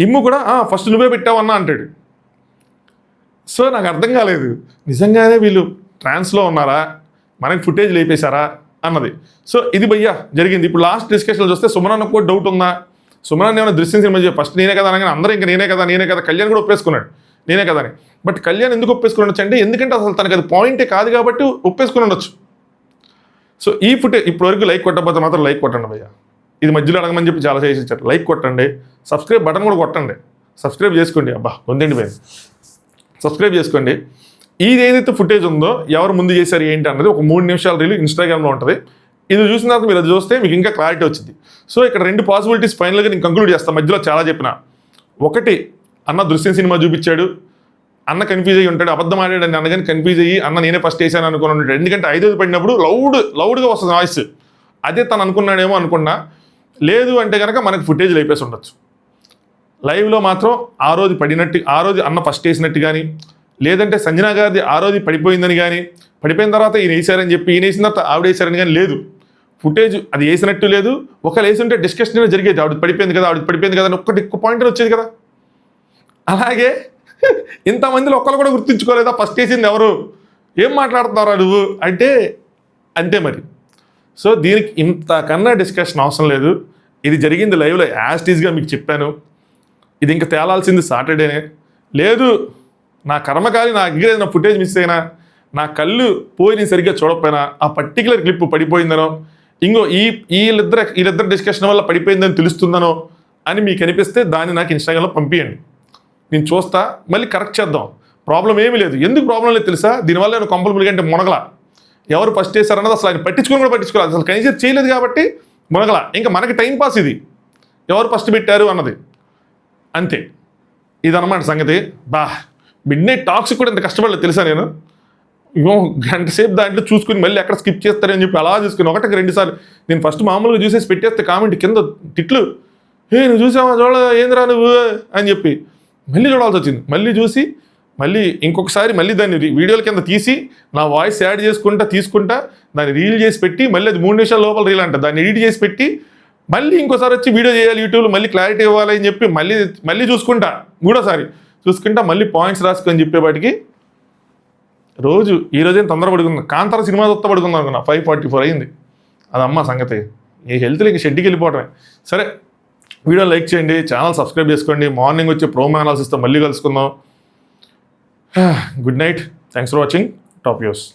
ఇమ్ము కూడా ఫస్ట్ నువ్వే పెట్టావన్నా అంటాడు. సో నాకు అర్థం కాలేదు, నిజంగానే వీళ్ళు ట్రాన్స్లో ఉన్నారా, మనకి ఫుటేజ్ లేపేశారా అన్నది. సో ఇది భయ్యా జరిగింది. ఇప్పుడు లాస్ట్ డిస్కషన్లో చూస్తే సుమనన్నకు కూడా డౌట్ ఉందా, సుమనన్న ఏమైనా దృశ్యం సినిమా ఫస్ట్ నేనే కదా అనగానే అందరూ ఇంకా నేనే కదా, కళ్యాణ్ కూడా ఒప్పేసుకున్నాడు నేనే కదా అని. బట్ కళ్యాణ్ ఎందుకు ఒప్పేసుకుని ఉండొచ్చు అంటే ఎందుకంటే అసలు తనకు అది పాయింటే కాదు కాబట్టి ఒప్పేసుకుని ఉండొచ్చు. సో ఈ ఫుటేజ్ ఇప్పటివరకు లైక్ కొట్టకపోతే మాత్రం లైక్ కొట్టండి భయ్యా. ఇది మధ్యలో అడగమని చెప్పి చాలా చేసి ఇచ్చారు. లైక్ కొట్టండి, సబ్స్క్రైబ్ బటన్ కూడా కొట్టండి, సబ్స్క్రైబ్ చేసుకోండి. అబ్బా గొంతండి పోయింది, సబ్స్క్రైబ్ చేసుకోండి. ఇది ఏదైతే ఫుటేజ్ ఉందో ఎవరు ముందు చేశారు ఏంటి అన్నది ఒక 3 నిమిషాల రీల్ ఇన్స్టాగ్రామ్లో ఉంటుంది. ఇది చూసిన తర్వాత మీరు అది చూస్తే మీకు ఇంకా క్లారిటీ వచ్చింది. సో ఇక్కడ 2 పాసిబిలిటీస్ ఫైనల్గా నేను కంక్లూడ్ చేస్తాను. మధ్యలో చాలా చెప్పిన, ఒకటి అన్న దృశ్యం సినిమా చూపించాడు, అన్న కన్ఫ్యూజ్ అయ్యి ఉంటాడు, అబద్ధం ఆడాడని అన్నగాని కన్ఫ్యూజ్ అయ్యి అన్న నేనే ఫస్ట్ వేసాను అనుకుని ఉంటాడు. ఎందుకంటే 5 పడినప్పుడు లౌడ్గా వస్తుంది వాయిస్, అదే తను అనుకున్నాడేమో అనుకున్నా. లేదు అంటే కనుక మనకు ఫుటేజ్ లేపేసి ఉండొచ్చు. లైవ్లో మాత్రం ఆ రోజు అన్న ఫస్ట్ వేసినట్టు కానీ, లేదంటే సంజనా గారిది ఆ రోజు పడిపోయిందని కానీ, పడిపోయిన తర్వాత ఈయన వేసారని చెప్పి ఈయన వేసిన తర్వాత ఆవిడ వేసారని కానీ లేదు. ఫుటేజ్ అది వేసినట్టు లేదు. ఒకవేళ వేసి ఉంటే డిస్కషన్ జరిగేది, ఆవిడ పడిపోయింది కదా అని ఒక్క పాయింట్ వచ్చేది కదా. అలాగే ఇంతమందిలో ఒక్కరు కూడా గుర్తుంచుకోలేదా ఫస్ట్ వేసింది ఎవరు, ఏం మాట్లాడుతున్నారా నువ్వు అంటే అంతే మరి. సో దీనికి ఇంతకన్నా డిస్కషన్ అవసరం లేదు. ఇది జరిగింది లైవ్లో యాస్టీజ్గా మీకు చెప్పాను. ఇది ఇంకా తేలాల్సింది సాటర్డేనే. లేదు నా కర్మకాలి నా దగ్గర ఏదైనా ఫుటేజ్ మిస్ అయినా, నా కళ్ళు పోయి నేను సరిగ్గా చూడకపోయినా, ఆ పర్టికులర్ క్లిప్ పడిపోయిందనో, ఇంకో వీళ్ళిద్దరు డిస్కషన్ వల్ల పడిపోయిందని తెలుస్తుందనో అని మీకు అనిపిస్తే దాన్ని నాకు ఇన్స్టాగ్రామ్లో పంపించండి, నేను చూస్తా, మళ్ళీ కరెక్ట్ చేద్దాం. ప్రాబ్లం ఏమీ లేదు. ఎందుకు ప్రాబ్లం లేదు తెలుసా, దీనివల్ల నేను కొంపలు మునిగంటే మునగల. ఎవరు ఫస్ట్ వేసారన్నది అసలు ఆయన పట్టించుకోవాలి, అసలు కన్సిడర్ చేయలేదు కాబట్టి మునగల. ఇంకా మనకి టైంపాస్ ఇది, ఎవరు ఫస్ట్ పెట్టారు అన్నది అంతే. ఇదన్నమాట సంగతి. మిడ్నైట్ టాక్స్ కూడా ఇంత కష్టపడలేదు తెలుసా నేను. గంట సేపు దాంట్లో చూసుకుని మళ్ళీ ఎక్కడ స్కిప్ చేస్తారని చెప్పి అలా చూసుకుని 1-2 సార్లు నేను ఫస్ట్ మామూలుగా చూసేసి పెట్టేస్తే కామెంట్ కింద తిట్లు, నువ్వు చూసావా చూడలేదా ఏందిరా నువ్వు అని చెప్పి మళ్ళీ చూడాల్సి వచ్చింది. మళ్ళీ చూసి మళ్ళీ ఇంకొకసారి మళ్ళీ దాన్ని వీడియోల కింద తీసి నా వాయిస్ యాడ్ తీసుకుంటా దాన్ని రీల్ చేసి పెట్టి మళ్ళీ అది 3 నిమిషాల లోపల రీల్ అంట దాన్ని ఎడిట్ చేసి పెట్టి మళ్ళీ ఇంకోసారి వచ్చి వీడియో చేయాలి యూట్యూబ్లో, మళ్ళీ క్లారిటీ ఇవ్వాలి అని చెప్పి మళ్ళీ చూసుకుంటా, మూడోసారి చూసుకుంటా, మళ్ళీ పాయింట్స్ రాసుకొని చెప్పేపాటికి ఈ రోజేం తొందర పడుకుందా. కాంతార సినిమా తొత్త పడుకుందాం అనుకున్నా, 5:44 అయింది. అదమ్మా సంగతి. ఈ హెల్త్లో ఇంక షెడ్కి వెళ్ళిపోవటమే. సరే వీడియో లైక్ చేయండి, ఛానల్ సబ్స్క్రైబ్ చేసుకోండి. మార్నింగ్ వచ్చే ప్రోమో అనాలిసిస్తో మళ్ళీ కలుసుకుందాం. Good night, thanks for watching top news.